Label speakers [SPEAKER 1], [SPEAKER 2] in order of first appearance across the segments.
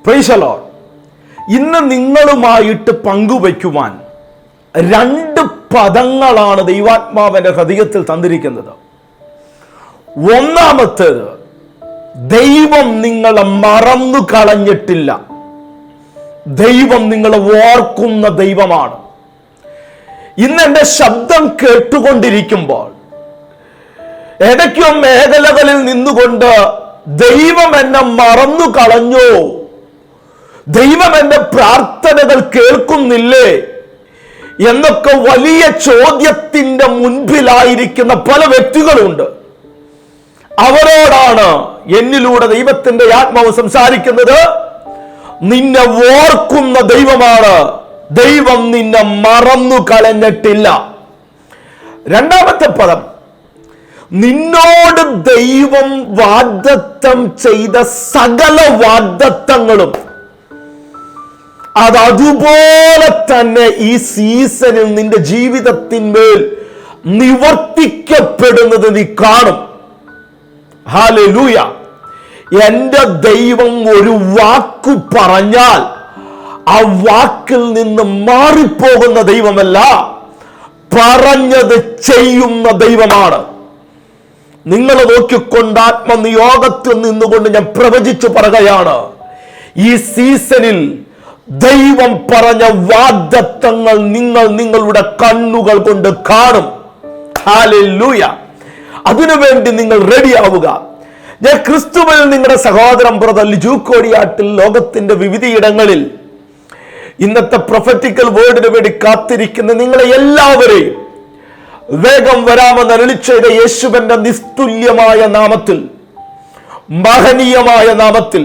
[SPEAKER 1] Praise the Lord. ഇന്ന് നിങ്ങളുമായിട്ട് പങ്കുവയ്ക്കുവാൻ 2 പദങ്ങളാണ് ദൈവാത്മാവിന്റെ ഹൃദയത്തിൽ തന്നിരിക്കുന്നത്. ഒന്നാമത്തേത്, ദൈവം നിങ്ങളെ മറന്നു കളഞ്ഞിട്ടില്ല. ദൈവം നിങ്ങളെ ഓർക്കുന്ന ദൈവമാണ്. ഇന്ന് എൻ്റെ ശബ്ദം കേട്ടുകൊണ്ടിരിക്കുമ്പോൾ ഏതൊക്കെയോ മേഖലകളിൽ നിന്നുകൊണ്ട് ദൈവം എന്നെ മറന്നു കളഞ്ഞോ, ദൈവം എൻ്റെ പ്രാർത്ഥനകൾ കേൾക്കുന്നില്ലേ എന്നൊക്കെ വലിയ ചോദ്യത്തിന്റെ മുൻപിലായിരിക്കുന്ന പല വ്യക്തികളുണ്ട്. അവരോടാണ് എന്നിലൂടെ ദൈവത്തിന്റെ ആത്മാവ് സംസാരിക്കുന്നത്. നിന്നെ ഓർക്കുന്ന ദൈവമാണ്. ദൈവം നിന്നെ മറന്നു കളഞ്ഞിട്ടില്ല. രണ്ടാമത്തെ പദം, നിന്നോട് ദൈവം വാഗ്ദത്തം ചെയ്ത സകല വാഗ്ദത്തങ്ങളും അതുപോലെ തന്നെ ഈ സീസണിൽ നിന്റെ ജീവിതത്തിന്മേൽ നിവർത്തിക്കപ്പെടുന്നത് നീ കാണും. ഹല്ലേലൂയ. എന്റെ ദൈവം ഒരു വാക്കു പറഞ്ഞാൽ ആ വാക്കിൽ നിന്ന് മാറിപ്പോകുന്ന ദൈവമല്ല, പറഞ്ഞത് ചെയ്യുന്ന ദൈവമാണ്. നിങ്ങൾ നോക്കിക്കൊണ്ട് ആത്മനിയോഗത്തിൽ നിന്നുകൊണ്ട് ഞാൻ പ്രവചിച്ചു പറയുകയാണ്, ഈ സീസണിൽ ദൈവം പറഞ്ഞ വാഗ്ദത്തങ്ങൾ നിങ്ങളുടെ കണ്ണുകൾ കൊണ്ട് കാണും. ഹല്ലേലൂയ. അതിനുവേണ്ടി നിങ്ങൾ റെഡിയാവുക. ഞാൻ ക്രിസ്തുവിൽ നിങ്ങളുടെ സഹോദരൻ ബ്രദർ ലിജു കോടിയാട്ടിൽ ലോകത്തിന്റെ വിവിധയിടങ്ങളിൽ ഇന്നത്തെ പ്രൊഫറ്റിക്കൽ വേർഡിന് വേണ്ടി കാത്തിരിക്കുന്ന നിങ്ങളെ എല്ലാവരെയും വേഗം വരാമെന്ന് അരുളി ചെയ്ത യേശുവിന്റെ നിസ്തുല്യമായ നാമത്തിൽ, മഹനീയമായ നാമത്തിൽ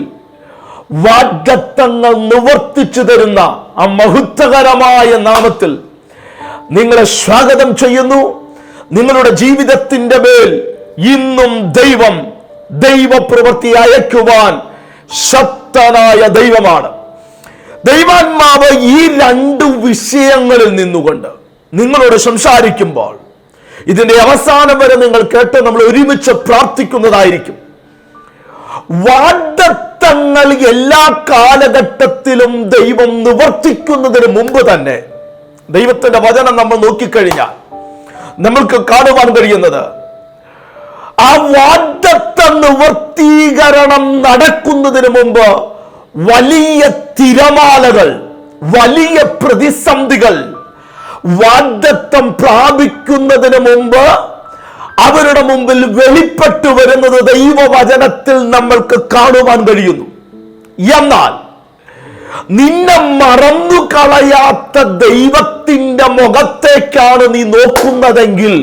[SPEAKER 1] വാഗ്ദത്തങ്ങൾ നിവർത്തിച്ചു തരുന്ന ആ മഹത്വകരമായ നാമത്തിൽ നിങ്ങളെ സ്വാഗതം ചെയ്യുന്നു. നിങ്ങളുടെ ജീവിതത്തിന്റെ മേൽ ഇന്നും ദൈവപ്രവൃത്തി അയക്കുവാൻ ശക്തനായ ദൈവമാണ്. ദൈവാത്മാവ് ഈ 2 വിഷയങ്ങളിൽ നിന്നുകൊണ്ട് നിങ്ങളോട് സംസാരിക്കുമ്പോൾ ഇതിന്റെ അവസാനം വരെ നിങ്ങൾ കേട്ട് നമ്മൾ ഒരുമിച്ച് പ്രാർത്ഥിക്കുന്നതായിരിക്കും. വാഗ്ദത്തങ്ങൾ എല്ലാ കാലഘട്ടത്തിലും ദൈവം നിവർത്തിക്കുന്നതിന് മുമ്പ് തന്നെ ദൈവത്തിന്റെ വചനം നമ്മൾ നോക്കിക്കഴിഞ്ഞാൽ നമ്മൾക്ക് കാണുവാൻ കഴിയുന്നത്, ആ വാഗ്ദത്ത നിവർത്തീകരണം നടക്കുന്നതിന് മുമ്പ് വലിയ തിരമാലകൾ, വലിയ പ്രതിസന്ധികൾ വാഗ്ദത്തം പ്രാപിക്കുന്നതിന് മുമ്പ് അവരുടെ മുമ്പിൽ വെളിപ്പെട്ടു വരുന്നത് ദൈവവചനത്തിൽ നമ്മൾക്ക് കാണുവാൻ കഴിയുന്നു. എന്നാൽ നിന്നെ മറന്നു കളയാത്ത ദൈവത്തിന്റെ മുഖത്തേക്കാണ് നീ നോക്കുന്നതെങ്കിൽ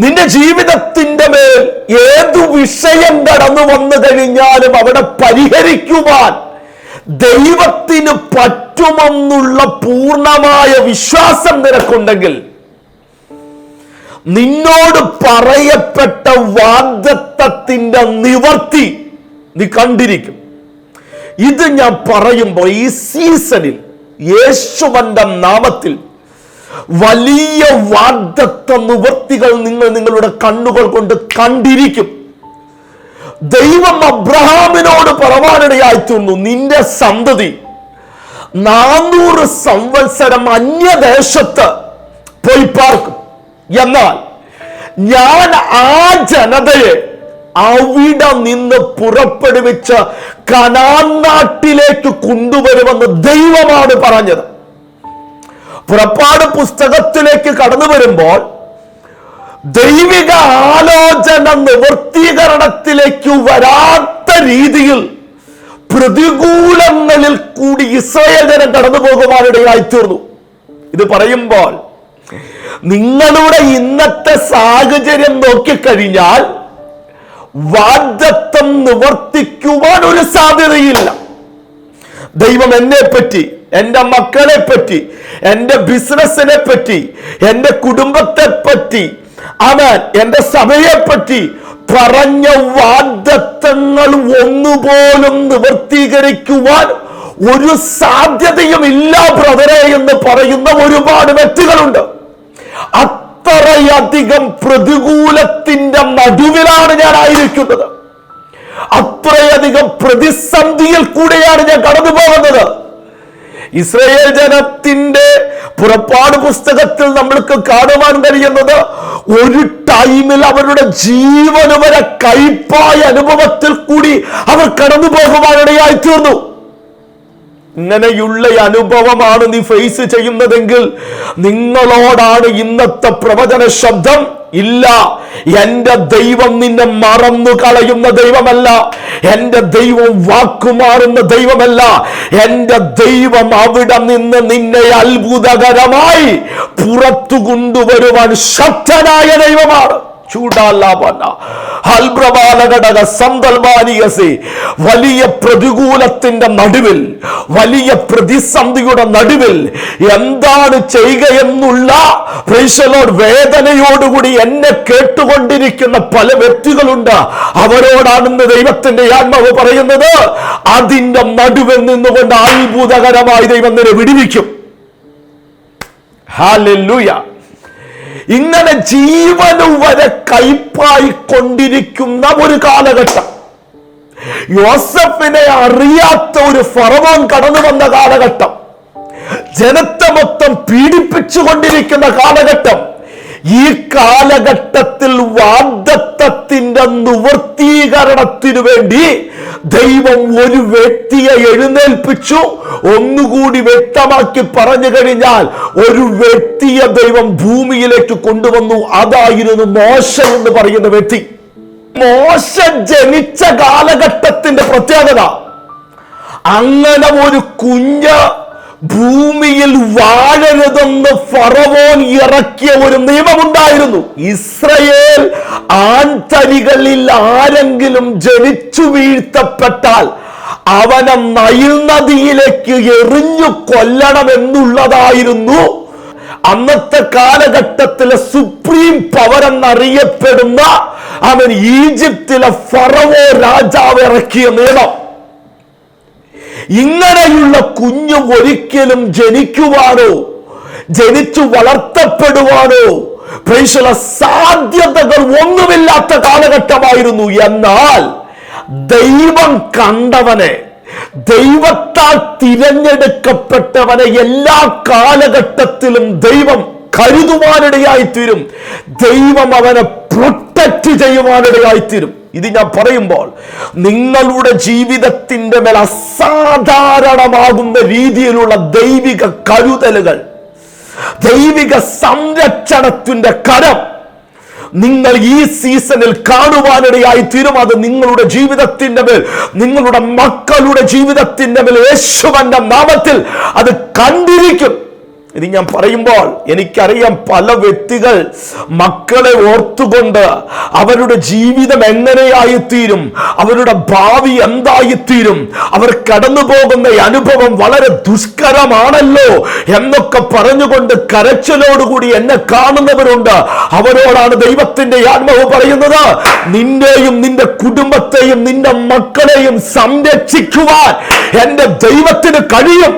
[SPEAKER 1] നിന്റെ ജീവിതത്തിന്റെ മേൽ ഏതു വിഷയം കടന്നു വന്നു കഴിഞ്ഞാലും അവിടെ പരിഹരിക്കുവാൻ ദൈവത്തിന് പറ്റുമെന്നുള്ള പൂർണ്ണമായ വിശ്വാസം നിനക്കുണ്ടെങ്കിൽ നിന്നോട് പറയപ്പെട്ട വാഗ്ദത്തത്തിന്റെ നിവർത്തി നീ കണ്ടിരിക്കും. ഇത് ഞാൻ പറയുമ്പോൾ ഈ സീസണിൽ യേശുവിന്റെ നാമത്തിൽ വലിയ വാഗ്ദത്ത നിവർത്തികൾ നിങ്ങളുടെ കണ്ണുകൾ കൊണ്ട് കണ്ടിരിക്കും. ദൈവം അബ്രഹാമിനോട് പറവാനിടയായിത്തീർന്നു, നിന്റെ സന്തതി 400 സംവത്സരം അന്യദേശത്ത് പോയി പാർക്കും. എന്നാൽ ഞാൻ ആ ജനതയെ അവിടെ നിന്ന് പുറപ്പെടുവിച്ച് കനാൻ നാട്ടിലേക്ക് കൊണ്ടുവരുമെന്ന് ദൈവമാണ് പറഞ്ഞത്. പുറപ്പാട് പുസ്തകത്തിലേക്ക് കടന്നു വരുമ്പോൾ ദൈവിക ആലോചന നിവർത്തീകരണത്തിലേക്ക് വരാത്ത രീതിയിൽ പ്രതികൂലങ്ങളിൽ കൂടി ഇസ്രായേൽ ജനം കടന്നു പോകുവാനിടയായിത്തീർന്നു. ഇത് പറയുമ്പോൾ നിങ്ങളുടെ ഇന്നത്തെ സാഹചര്യം നോക്കിക്കഴിഞ്ഞാൽ വാഗ്ദത്തം നിവർത്തിക്കുവാൻ ഒരു സാധ്യതയില്ല. ദൈവം എന്നെ പറ്റി, എൻ്റെ മക്കളെ പറ്റി, എൻ്റെ ബിസിനസ്സിനെ പറ്റി, എൻ്റെ കുടുംബത്തെ പറ്റി, എൻ്റെ സഭയെ പറ്റി പറഞ്ഞ വാഗ്ദത്തങ്ങൾ ഒന്നുപോലും നിവർത്തീകരിക്കുവാൻ ഒരു സാധ്യതയും ഇല്ല ബ്രദറെ എന്ന് പറയുന്ന ഒരുപാട് വ്യക്തികളുണ്ട്. അത്രയധികം പ്രതികൂലത്തിന്റെ നടുവിലാണ് ഞാൻ ആയിരിക്കുന്നത്. അത്രയധികം പ്രതിസന്ധിയിൽ കൂടെയാണ് ഞാൻ കടന്നു പോകുന്നത്. ഇസ്രായേൽ ജനത്തിന്റെ പുറപ്പാട് പുസ്തകത്തിൽ നമ്മൾക്ക് കാണുവാൻ കഴിയുന്നത് ഒരു ടൈമിൽ അവരുടെ ജീവന് വരെ കയ്പായ അനുഭവത്തിൽ കൂടി അവർ കടന്നു പോകുവാനിടയായി തീർന്നു. ഇങ്ങനെയുള്ള അനുഭവമാണ് നീ ഫേസ് ചെയ്യുന്നതെങ്കിൽ നിങ്ങളോടാണ് ഇന്നത്തെ പ്രവചന ശബ്ദം. ഇല്ല, എന്റെ ദൈവം നിന്നെ മറന്നു കളയുന്ന ദൈവമല്ല. എന്റെ ദൈവം വാക്കുമാറുന്ന ദൈവമല്ല. എന്റെ ദൈവം അവിടെ നിന്ന് നിന്നെ അത്ഭുതകരമായി പുറത്തു കൊണ്ടുവരുവാൻ ശക്തനായ ദൈവമാണ്. വലിയ പ്രതികൂലത്തിന്റെ നടുവിൽ, വലിയ പ്രതിസന്ധിയുടെ നടുവിൽ എന്താണ് ചെയ്യുകയെന്നുള്ള വേദനയോടുകൂടി എന്നെ കേട്ടുകൊണ്ടിരിക്കുന്ന പല വ്യക്തികളുണ്ട്. അവരോടാണെന്ന് ദൈവത്തിന്റെ ആത്മാവ് പറയുന്നത്, അതിന്റെ നടുവിൽ നിന്നുകൊണ്ട് അത്ഭുതകരമായി ദൈവം നിന്നെ വിടുവിക്കും. ഹല്ലേലൂയ. ഇങ്ങനെ ജീവനു വരെ കയ്പായി കൊണ്ടിരിക്കുന്ന ഒരു കാലഘട്ടം, യോസഫിനെ അറിയാത്ത ഒരു ഫറവോൻ കടന്നു വന്ന കാലഘട്ടം, ജനത്തെ മൊത്തം പീഡിപ്പിച്ചുകൊണ്ടിരിക്കുന്ന കാലഘട്ടം. ഈ കാലഘട്ടത്തിൽ വാഗ്ദത്തത്തിന്റെ നിവൃത്തീകരണത്തിനു വേണ്ടി ദൈവം ഒരു വ്യക്തിയെ എഴുന്നേൽപ്പിച്ചു. ഒന്നുകൂടി വ്യക്തമാക്കി പറഞ്ഞു കഴിഞ്ഞാൽ, ഒരു വ്യക്തിയെ ദൈവം ഭൂമിയിലേക്ക് കൊണ്ടുവന്നു. അതായിരുന്നു മോശ എന്ന് പറയുന്ന വ്യക്തി. മോശ ജനിച്ച കാലഘട്ടത്തിന്റെ പ്രത്യേകത, അങ്ങനെ ഒരു കുഞ്ഞ് ഭൂമിയിൽ വാഴരുതെന്ന് ഫറവോൻ ഇറക്കിയ ഒരു നിയമമുണ്ടായിരുന്നു. ഇസ്രായേൽ ആൺതരികളിൽ ആരെങ്കിലും ജനിച്ചു വീഴ്ത്തപ്പെട്ടാൽ അവനെ നൈൽ നദിയിലേക്ക് എറിഞ്ഞു കൊല്ലണമെന്നുള്ളതായിരുന്നു അന്നത്തെ കാലഘട്ടത്തിലെ സുപ്രീം പവർ എന്നറിയപ്പെടുന്ന അവൻ ഈജിപ്തിലെ ഫറവോ രാജാവ് ഇറക്കിയ നിയമം. ഇങ്ങനെയുള്ള കുഞ്ഞു ഒരിക്കലും ജനിക്കുവാനോ ജനിച്ചു വളർത്തപ്പെടുവാനോ സാധ്യതകൾ ഒന്നുമില്ലാത്ത കാലഘട്ടമായിരുന്നു. എന്നാൽ ദൈവം കണ്ടവനെ, ദൈവത്താൽ തിരഞ്ഞെടുക്കപ്പെട്ടവനെ എല്ലാ കാലഘട്ടത്തിലും ദൈവം കരുതുവാനിടയായിത്തീരും. ദൈവം അവനെ പ്രൊട്ടക്റ്റ് ചെയ്യുവാനിടയായിത്തീരും. ഇത് ഞാൻ പറയുമ്പോൾ നിങ്ങളുടെ ജീവിതത്തിന്റെ മേൽ അസാധാരണമാകുന്ന രീതിയിലുള്ള ദൈവിക കരുതലുകൾ, ദൈവിക സംരക്ഷണത്തിന്റെ കരം നിങ്ങൾ ഈ സീസണിൽ കാണുവാനിടയായി തീരും. അത് നിങ്ങളുടെ ജീവിതത്തിന്റെ മേൽ, നിങ്ങളുടെ മക്കളുടെ ജീവിതത്തിന്റെ മേൽ യേശുവിന്റെ നാമത്തിൽ അത് കണ്ടിരിക്കും. ഇത് ഞാൻ പറയുമ്പോൾ എനിക്കറിയാം, പല വ്യക്തികൾ മക്കളെ ഓർത്തുകൊണ്ട് അവരുടെ ജീവിതം എങ്ങനെയായിത്തീരും, അവരുടെ ഭാവി എന്തായിത്തീരും, അവർ കടന്നു പോകുന്ന അനുഭവം വളരെ ദുഷ്കരമാണല്ലോ എന്നൊക്കെ പറഞ്ഞുകൊണ്ട് കരച്ചിലോടുകൂടി എന്നെ കാണുന്നവരുണ്ട്. അവരോടാണ് ദൈവത്തിന്റെ ആത്മാവ് പറയുന്നത്, നിന്റെയും നിന്റെ കുടുംബത്തെയും നിന്റെ മക്കളെയും സംരക്ഷിക്കുവാൻ എന്റെ ദൈവത്തിന് കഴിയും.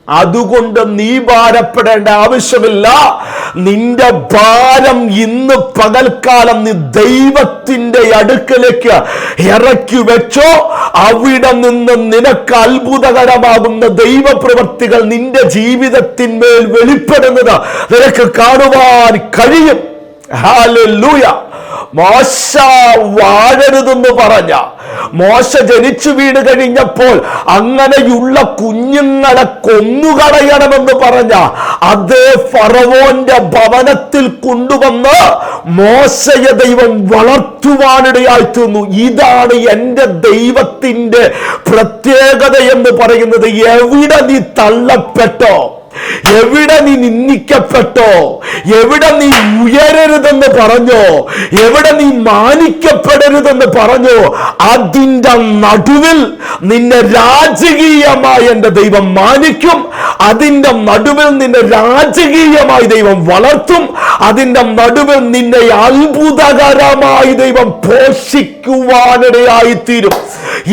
[SPEAKER 1] അതുകൊണ്ട് നീ ഭാരപ്പെടേണ്ട ആവശ്യമില്ല. നിന്റെ ഭാരം ഇന്ന് പകൽക്കാലം നീ ദൈവത്തിന്റെ അടുക്കലേക്ക് ഇറക്കി വെച്ചോ. അവിടെ നിന്ന് നിനക്ക് അത്ഭുതകരമാകുന്ന ദൈവപ്രവൃത്തികൾ നിന്റെ ജീവിതത്തിന്മേൽ വെളിപ്പെടുന്നത് നിനക്ക് കാണുവാൻ കഴിയും. ഹല്ലേലൂയ. മോശ വാഴരുതെന്ന് പറഞ്ഞ, മോശ ജനിച്ചു വീണ് കഴിഞ്ഞപ്പോൾ അങ്ങനെയുള്ള കുഞ്ഞുങ്ങളെ കൊന്നുകളയണമെന്ന് പറഞ്ഞ അതേ ഫറവോന്റെ ഭവനത്തിൽ കൊണ്ടുവന്ന് മോശയെ ദൈവം വളർത്തുവാനിടയായി തീർന്നു. ഇതാണ് എന്റെ ദൈവത്തിന്റെ പ്രത്യേകത എന്ന് പറയുന്നത്. എവിടെ നീ തള്ളപ്പെട്ടോ, എവിടെ നീ നിന്ദിക്കപ്പെട്ടോ, എവിടെ നീ ഉയരരുതെന്ന് പറഞ്ഞോ, എവിടെ നീ മാനിക്കപ്പെടരുതെന്ന് പറഞ്ഞോ, അതിന്റെ നടുവിൽ നിന്നെ രാജകീയമായി എൻ്റെ ദൈവം മാനിക്കും. അതിൻ്റെ നടുവിൽ നിന്നെ രാജകീയമായി ദൈവം വളർത്തും. അതിൻ്റെ നടുവിൽ നിന്നെ അത്ഭുതകരമായി ദൈവം പോഷിക്കുവാനിടയായിത്തീരും.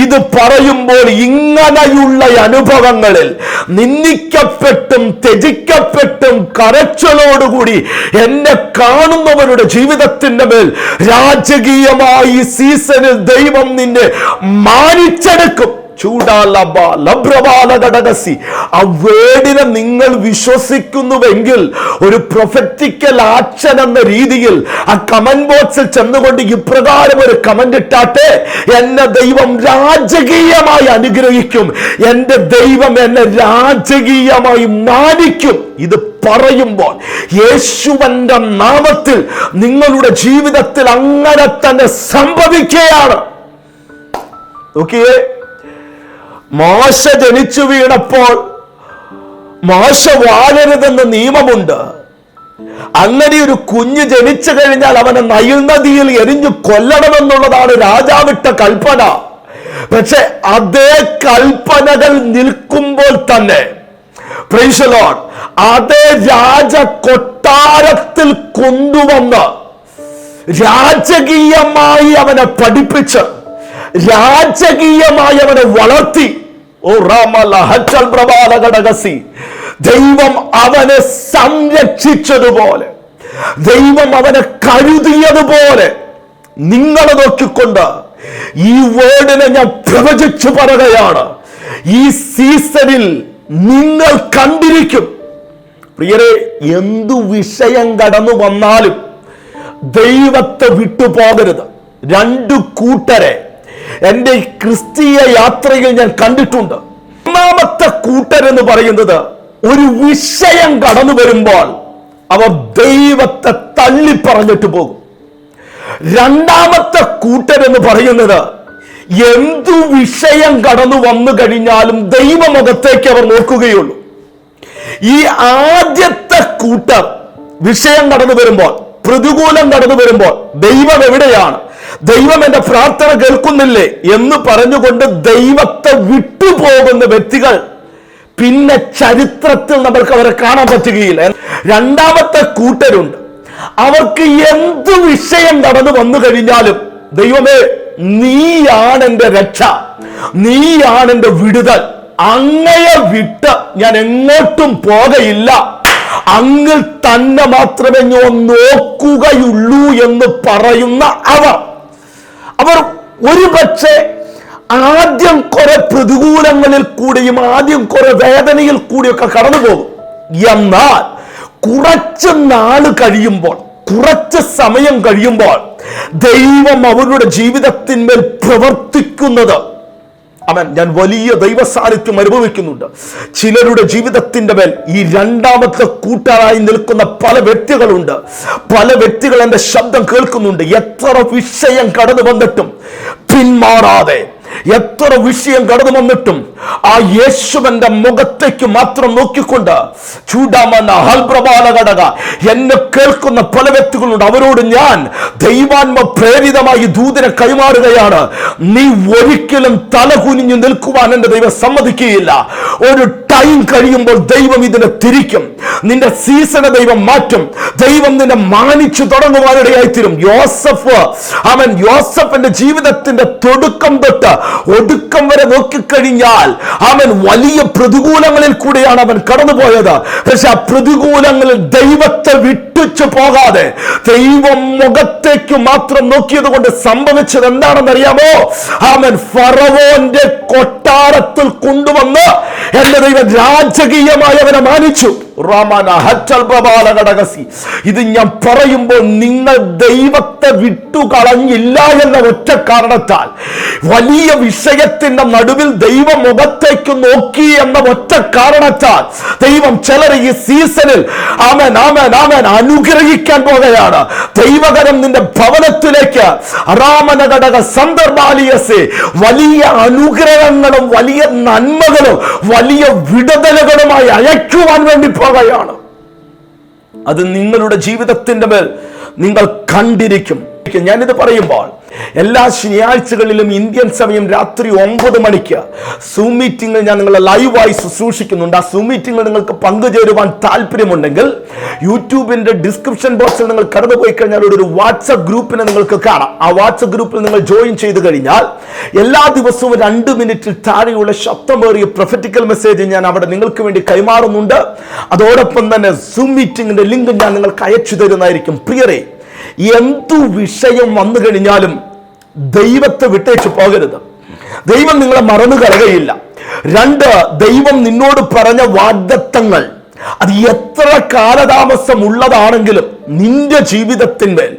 [SPEAKER 1] ഇത് പറയുമ്പോൾ ഇങ്ങനെയുള്ള അനുഭവങ്ങളിൽ നിന്ദിക്കപ്പെട്ടും ത്യജിക്കപ്പെട്ടും കരച്ചിലോടുകൂടി എന്നെ കാണുന്നവരുടെ ജീവിതത്തിന്റെ മേൽ രാജകീയമായി ഈ സീസണിൽ ദൈവം നിന്നെ മാനിച്ചെടുക്കും. ആ വേടിനെ നിങ്ങൾ വിശ്വസിക്കുന്നുവെങ്കിൽ ഒരു പ്രൊഫറ്റിക്കൽ ആക്ഷൻ എന്ന രീതിയിൽ ആ കമന്റ് ബോക്സിൽ ചെന്നുകൊണ്ട് ഇപ്രകാരം ഒരു കമന്റ് ഇട്ടാട്ടെ: എന്നെ ദൈവം രാജകീയമായി അനുഗ്രഹിക്കും, എന്റെ ദൈവം എന്നെ രാജകീയമായി മാനിക്കും. ഇത് പറയുമ്പോൾ യേശുവിന്റെ നാമത്തിൽ നിങ്ങളുടെ ജീവിതത്തിൽ അങ്ങനെ തന്നെ സംഭവിക്കുകയാണ്. നോക്കിയേ, മോശ ജനിച്ചു വീണപ്പോൾ മോശ വാഴരുതെന്ന് നിയമമുണ്ട്. അങ്ങനെ ഒരു കുഞ്ഞ് ജനിച്ചു കഴിഞ്ഞാൽ അവനെ നൈൽ നദിയിൽ എരിഞ്ഞു കൊല്ലണമെന്നുള്ളതാണ് രാജാവിട്ട കൽപ്പന. പക്ഷെ അതേ കൽപ്പനകൾ നിൽക്കുമ്പോൾ തന്നെ പ്രൈസ് ദി ലോർഡ്, അതേ രാജ കൊട്ടാരത്തിൽ കൊണ്ടുവന്ന് രാജകീയമായി അവനെ പഠിപ്പിച്ച് രാജകീയമായി അവനെ വളർത്തി. ദൈവം അവനെ സംരക്ഷിച്ചതുപോലെ, ദൈവം അവനെ കരുതിയതുപോലെ നിങ്ങൾ നോക്കിക്കൊണ്ട് ഈ വേർഡിനെ ഞാൻ പ്രവചിച്ചു പറയുകയാണ്. ഈ സീസണിൽ നിങ്ങൾ കണ്ടിരിക്കും. പ്രിയരെ, എന്തു വിഷയം കടന്നു വന്നാലും ദൈവത്തെ വിട്ടുപോകരുത്. രണ്ടു കൂട്ടരെ എൻ്റെ ക്രിസ്തീയ യാത്രയിൽ ഞാൻ കണ്ടിട്ടുണ്ട്. ഒന്നാമത്തെ കൂട്ടരെന്ന് പറയുന്നത് ഒരു വിഷയം കടന്നു വരുമ്പോൾ അവർ ദൈവത്തെ തള്ളി പറഞ്ഞിട്ട് പോകും. രണ്ടാമത്തെ കൂട്ടരെന്ന് പറയുന്നത് എന്തു വിഷയം കടന്നു വന്നു കഴിഞ്ഞാലും ദൈവമുഖത്തേക്ക് അവർ നോക്കുകയുള്ളൂ. ഈ ആദ്യത്തെ കൂട്ടർ വിഷയം കടന്നു വരുമ്പോൾ, പ്രതികൂലം കടന്നു വരുമ്പോൾ ദൈവം എവിടെയാണ്, ദൈവം എന്റെ പ്രാർത്ഥന കേൾക്കുന്നില്ലേ എന്ന് പറഞ്ഞുകൊണ്ട് ദൈവത്തെ വിട്ടുപോകുന്ന വ്യക്തികൾ പിന്നെ ചരിത്രത്തിൽ നമ്മൾക്ക് അവരെ കാണാൻ പറ്റുകയില്ല. രണ്ടാമത്തെ കൂട്ടരുണ്ട്, അവർക്ക് എന്ത് വിഷയം കടന്നു വന്നു കഴിഞ്ഞാലും ദൈവമേ നീയാണ് എന്റെ രക്ഷ, നീയാണ് എന്റെ വിടുതൽ, അങ്ങയെ വിട്ട് ഞാൻ എങ്ങോട്ടും പോകയില്ല, അങ്ങിൽ തന്നെ മാത്രമേ ഞാൻ നോക്കുകയുള്ളൂ എന്ന് പറയുന്ന അവർ ഒരുപക്ഷെ ആദ്യം കുറെ പ്രതികൂലങ്ങളിൽ കൂടിയും ആദ്യം കുറെ വേദനയിൽ കൂടിയൊക്കെ കടന്നു പോകും. എന്നാൽ കുറച്ച് നാള് കഴിയുമ്പോൾ, കുറച്ച് സമയം കഴിയുമ്പോൾ ദൈവം അവരുടെ ജീവിതത്തിന്മേൽ പ്രവർത്തിക്കുന്നത് ഞാൻ വലിയ ദൈവ സാന്നിധ്യം അനുഭവിക്കുന്നുണ്ട്. ചിലരുടെ ജീവിതത്തിന്റെ മേൽ ഈ രണ്ടാമത്തെ കൂട്ടരായി നിൽക്കുന്ന പല വ്യക്തികളുണ്ട്. പല വ്യക്തികൾ എന്റെ ശബ്ദം കേൾക്കുന്നുണ്ട്. എത്ര വിഷയം കടന്നു വന്നിട്ടും പിന്മാറാതെ, എത്ര വിഷയം കടന്നു വന്നിട്ടും ആ യേശുവിന്റെ മുഖത്തേക്ക് മാത്രം നോക്കിക്കൊണ്ട് എന്നെ കേൾക്കുന്ന പല വ്യക്തികളുണ്ട്. അവരോട് ഞാൻ ദൈവാത്മ പ്രേരിതമായി ദൂതനെ കൈമാറുകയാണ്. നീ ഒരിക്കലും തല കുനിഞ്ഞു നിൽക്കുവാൻ എന്റെ ദൈവം സമ്മതിക്കുകയില്ല. ഒരു ടൈം കഴിയുമ്പോൾ ദൈവം ഇതിനെ തിരിക്കും. നിന്റെ സീസണെ ദൈവം മാറ്റും. ദൈവം നിന്നെ മാനിച്ചു തുടങ്ങുവാനിടയായിത്തീരും. യോസഫിന്റെ ജീവിതത്തിന്റെ തുടക്കം തൊട്ട് ഒടുക്കം വരെ നോക്കിക്കഴിഞ്ഞാൽ അവൻ വലിയ പ്രതികൂലങ്ങളിൽ കൂടെയാണ് അവൻ കടന്നുപോയത്. പക്ഷെ ആ പ്രതികൂലങ്ങളിൽ ദൈവത്തെ വിട്ടുച്ചു പോകാതെ ദൈവം മുഖത്തേക്ക് മാത്രം നോക്കിയത് കൊണ്ട് സംഭവിച്ചത് എന്താണെന്നറിയാമോ? അവൻ ഫറവോന്റെ കൊട്ടാരത്തിൽ കൊണ്ടുവന്ന് എന്റെ ദൈവം രാജകീയമായി അവനെ മാനിച്ചു. ഇത് ഞാൻ പറയുമ്പോൾ നിങ്ങൾ ദൈവത്തെ വിട്ടുകളഞ്ഞില്ല എന്ന ഒറ്റ കാരണത്താൽ, വലിയ വിഷയത്തിന്റെ നടുവിൽ ദൈവം മുഖത്തേക്ക് നോക്കി എന്ന ഒറ്റ കാരണത്താൽ ദൈവം ചിലരെ ഈ സീസണിൽ അനുഗ്രഹിക്കാൻ പോകുകയാണ്. ദൈവകരം നിന്റെ ഭവനത്തിലേക്ക് വലിയ അനുഗ്രഹങ്ങളും വലിയ നന്മകളും വലിയ വിടുതലുകളുമായി അയക്കുവാൻ വേണ്ടി പോകുകയാണ്. അത് നിങ്ങളുടെ ജീവിതത്തിന്റെ മേൽ നിങ്ങൾ കണ്ടിരിക്കും. ഞാനിത് പറയുമ്പോൾ എല്ലാ ശനിയാഴ്ചകളിലും ഇന്ത്യൻ സമയം രാത്രി 9 മണിക്ക് സൂം മീറ്റിംഗിൽ ഞാൻ നിങ്ങളെ ലൈവായി ശുശ്രൂഷിക്കുന്നുണ്ട്. ആ സൂം മീറ്റിംഗിൽ നിങ്ങൾക്ക് പങ്കുചേരുവാൻ താല്പര്യമുണ്ടെങ്കിൽ യൂട്യൂബിന്റെ ഡിസ്ക്രിപ്ഷൻ ബോക്സിൽ നിങ്ങൾ കടന്നുപോയി കഴിഞ്ഞാൽ ഒരു വാട്സ്ആപ്പ് ഗ്രൂപ്പിനെ നിങ്ങൾക്ക് കാണാം. ആ വാട്സ്ആപ്പ് ഗ്രൂപ്പിൽ നിങ്ങൾ ജോയിൻ ചെയ്ത് കഴിഞ്ഞാൽ എല്ലാ ദിവസവും 2 മിനിറ്റിൽ താഴെയുള്ള ശബ്ദമേറിയ പ്രൊഫറ്റിക്കൽ മെസ്സേജ് ഞാൻ അവിടെ നിങ്ങൾക്ക് വേണ്ടി കൈമാറുന്നുണ്ട്. അതോടൊപ്പം തന്നെ സൂം മീറ്റിംഗിന്റെ ലിങ്ക് ഞാൻ നിങ്ങൾക്ക് അയച്ചു തരുന്നതായിരിക്കും. പ്രിയരേ, എന്തു വിഷയം വന്നു കഴിഞ്ഞാലും ദൈവത്തെ വിട്ടേച്ചു പോകരുത്. ദൈവം നിങ്ങളെ മറന്നു കളയുകയില്ല. 2, ദൈവം നിന്നോട് പറഞ്ഞ വാഗ്ദത്തങ്ങൾ അത് എത്ര കാലതാമസം ഉള്ളതാണെങ്കിലും നിന്റെ ജീവിതത്തിന്മേൽ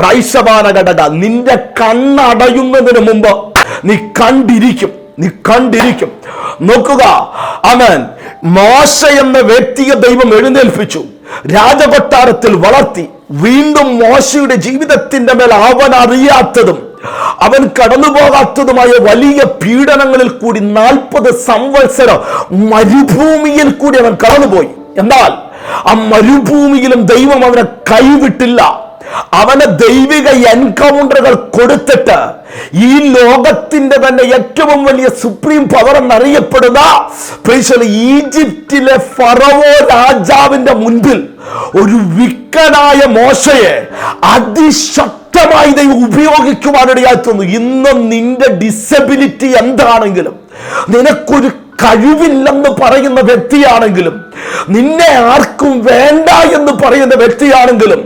[SPEAKER 1] റൈഷബാന ഘടക നിന്റെ കണ്ണടയുന്നതിന് മുമ്പ് നീ കണ്ടിരിക്കും. നോക്കുക, ആമേൻ. മോശ എന്ന വ്യക്തിയെ ദൈവം എഴുന്നേൽപ്പിച്ചു, രാജകൊട്ടാരത്തിൽ വളർത്തി. വീണ്ടും മോശയുടെ ജീവിതത്തിന്റെ മേൽ അവൻ അറിയാത്തതും അവൻ കടന്നുപോകാത്തതുമായ വലിയ പീഡനങ്ങളിൽ കൂടി 40 സംവത്സരം മരുഭൂമിയിൽ കൂടി അവൻ കടന്നുപോയി. എന്നാൽ ആ മരുഭൂമിയിലും ദൈവം അവനെ കൈവിട്ടില്ല. അവന് ദൈവിക എൻകൗണ്ടറുകൾ കൊടുത്തിട്ട് ഈ ലോകത്തിന്റെ തന്നെ ഏറ്റവും വലിയ സുപ്രീം പവർ എന്നറിയപ്പെടുന്ന ഈജിപ്തിലെ ഫറവോ രാജാവിന്റെ മുൻപിൽ ഒരു വിക്കനായ മോശയെ അതിശക്തമായി ദൈവം ഉപയോഗിക്കുവാനിടയായി തോന്നുന്നു. ഇന്ന് നിന്റെ ഡിസബിലിറ്റി എന്താണെങ്കിലും, നിനക്കൊരു കഴിവില്ലെന്ന് പറയുന്ന വ്യക്തിയാണെങ്കിലും, നിന്നെ ആർക്കും വേണ്ട എന്ന് പറയുന്ന വ്യക്തിയാണെങ്കിലും,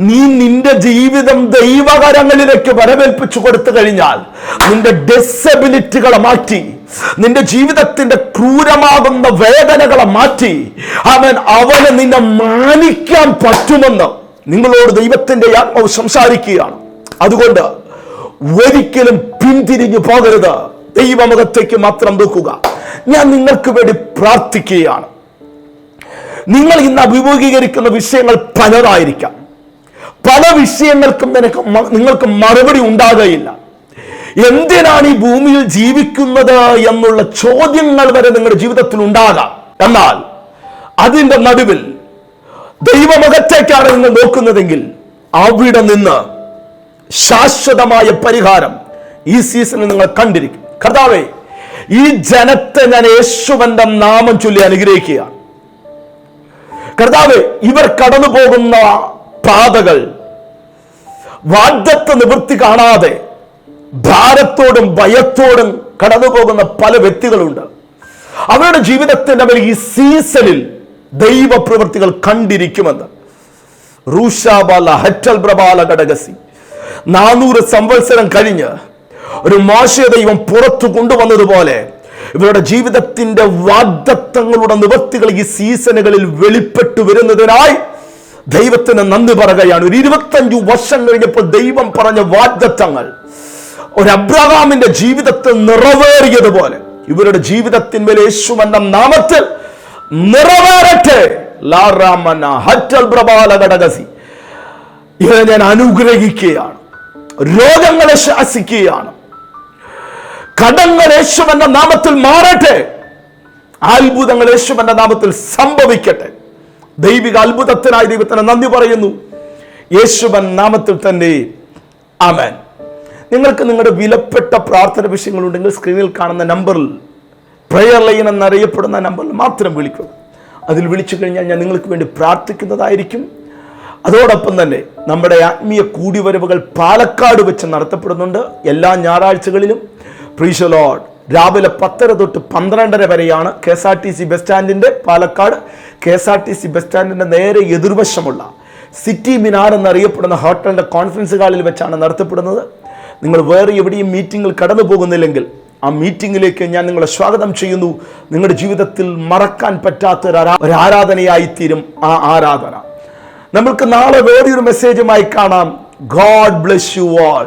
[SPEAKER 1] നീ നിന്റെ ജീവിതം ദൈവകരങ്ങളിലേക്ക് വരവേൽപ്പിച്ചു കൊടുത്തു കഴിഞ്ഞാൽ നിന്റെ ഡിസബിലിറ്റികളെ മാറ്റി, നിന്റെ ജീവിതത്തിന്റെ ക്രൂരമാകുന്ന വേദനകളെ മാറ്റി അവന് നിന്നെ മാനിക്കാൻ പറ്റുമെന്ന് നിങ്ങളോട് ദൈവത്തിന്റെ ആത്മാവ് സംസാരിക്കുകയാണ്. അതുകൊണ്ട് ഒരിക്കലും പിന്തിരിഞ്ഞു പോകരുത്. ദൈവമുഖത്തേക്ക് മാത്രം നോക്കുക. ഞാൻ നിങ്ങൾക്ക് വേണ്ടി പ്രാർത്ഥിക്കുകയാണ്. നിങ്ങൾ ഇന്ന് അഭിമുഖീകരിക്കുന്ന വിഷയങ്ങൾ പലതായിരിക്കാം. പല വിഷയങ്ങൾക്കും നിങ്ങൾക്ക് മറുപടി ഉണ്ടാകുകയില്ല. എന്തിനാണ് ഈ ഭൂമിയിൽ ജീവിക്കുന്നത് എന്നുള്ള ചോദ്യങ്ങൾ വരെ നിങ്ങളുടെ ജീവിതത്തിൽ ഉണ്ടാകാം. എന്നാൽ അതിന്റെ നടുവിൽ ദൈവമുഖത്തേക്കാണ് നിങ്ങൾ നോക്കുന്നതെങ്കിൽ അവിടെ നിന്ന് ശാശ്വതമായ പരിഹാരം ഈ സീസണിൽ നിങ്ങൾ കണ്ടിരിക്കും. കർത്താവേ, ഈ ജനത്തെ ഞാൻ യേശുവിന്റെ നാമം ചൊല്ലി അനുഗ്രഹിക്കുക. കർത്താവേ, ഇവർ കടന്നു പോകുന്ന പാതകൾ വാഗ്ദത്ത നിവൃത്തി കാണാതെ ഭാരത്തോടും ഭയത്തോടും കടന്നു പോകുന്ന പല വ്യക്തികളുണ്ട്. അവരുടെ ജീവിതത്തിന്റെ മേൽ ഈ സീസണിൽ ദൈവപ്രവൃത്തികൾ കണ്ടിരിക്കുമെന്ന് 400 സംവത്സരം കഴിഞ്ഞ് ഒരു മോശയെ ദൈവം പുറത്തു കൊണ്ടുവന്നതുപോലെ ഇവരുടെ ജീവിതത്തിന്റെ വാഗ്ദത്തങ്ങളുടെ നിവൃത്തികൾ ഈ സീസണുകളിൽ വെളിപ്പെട്ടു വരുന്നതിനായി ദൈവത്തിന് നന്ദി പറയുകയാണ്. ഒരു 25 വർഷം കഴിഞ്ഞപ്പോൾ ദൈവം പറഞ്ഞ വാഗ്ദത്തങ്ങൾ ഒരു അബ്രഹാമിന്റെ ജീവിതത്തിൽ നിറവേറിയതുപോലെ ഇവരുടെ ജീവിതത്തിന്മേൽ യേശുവിന്റെ നാമത്തിൽ നിറവേറട്ടെ. ഇവരെ ഞാൻ അനുഗ്രഹിക്കുകയാണ്. രോഗങ്ങളെ ശാസിക്കുകയാണ്. കടങ്ങൾ യേശുവിന്റെ നാമത്തിൽ മാറട്ടെ. അത്ഭുതങ്ങൾ യേശുവിന്റെ നാമത്തിൽ സംഭവിക്കട്ടെ. ദൈവിക അത്ഭുതത്തിനായി ദൈവത്തിന് നന്ദി പറയുന്നു, യേശുവിൻ നാമത്തിൽ തന്നെ. ആമേൻ. നിങ്ങൾക്ക് നിങ്ങളുടെ വിലപ്പെട്ട പ്രാർത്ഥന വിഷയങ്ങളുണ്ടെങ്കിൽ സ്ക്രീനിൽ കാണുന്ന നമ്പറിൽ, പ്രയർ ലൈൻ എന്നറിയപ്പെടുന്ന നമ്പറിൽ മാത്രം വിളിക്കുക. അതിൽ വിളിച്ചു കഴിഞ്ഞാൽ ഞാൻ നിങ്ങൾക്ക് വേണ്ടി പ്രാർത്ഥിക്കുന്നതായിരിക്കും. അതോടൊപ്പം തന്നെ നമ്മുടെ ആത്മീയ കൂടിവരവുകൾ പാലക്കാട് വെച്ച് നടത്തപ്പെടുന്നുണ്ട്. എല്ലാ ഞായറാഴ്ചകളിലും പ്രൈസ് ദി ലോർഡ് രാവിലെ 10 തൊട്ട് 12 വരെയാണ്. KSRTC ബസ് സ്റ്റാൻഡിന്റെ, പാലക്കാട് KSRTC ബസ് സ്റ്റാൻഡിന്റെ നേരെ എതിർവശമുള്ള സിറ്റി മിനാർ എന്നറിയപ്പെടുന്ന ഹോട്ടലിന്റെ കോൺഫറൻസ് ഹാളിൽ വെച്ചാണ് നടത്തപ്പെടുന്നത്. നിങ്ങൾ വേറെ എവിടെയും മീറ്റിങ്ങിൽ കടന്നു പോകുന്നില്ലെങ്കിൽ ആ മീറ്റിങ്ങിലേക്ക് ഞാൻ നിങ്ങളെ സ്വാഗതം ചെയ്യുന്നു. നിങ്ങളുടെ ജീവിതത്തിൽ മറക്കാൻ പറ്റാത്ത ഒരു ആരാധനയായി തീരും ആ ആരാധന. നമുക്ക് നാളെ വേറൊരു മെസ്സേജുമായി കാണാം. God bless you all.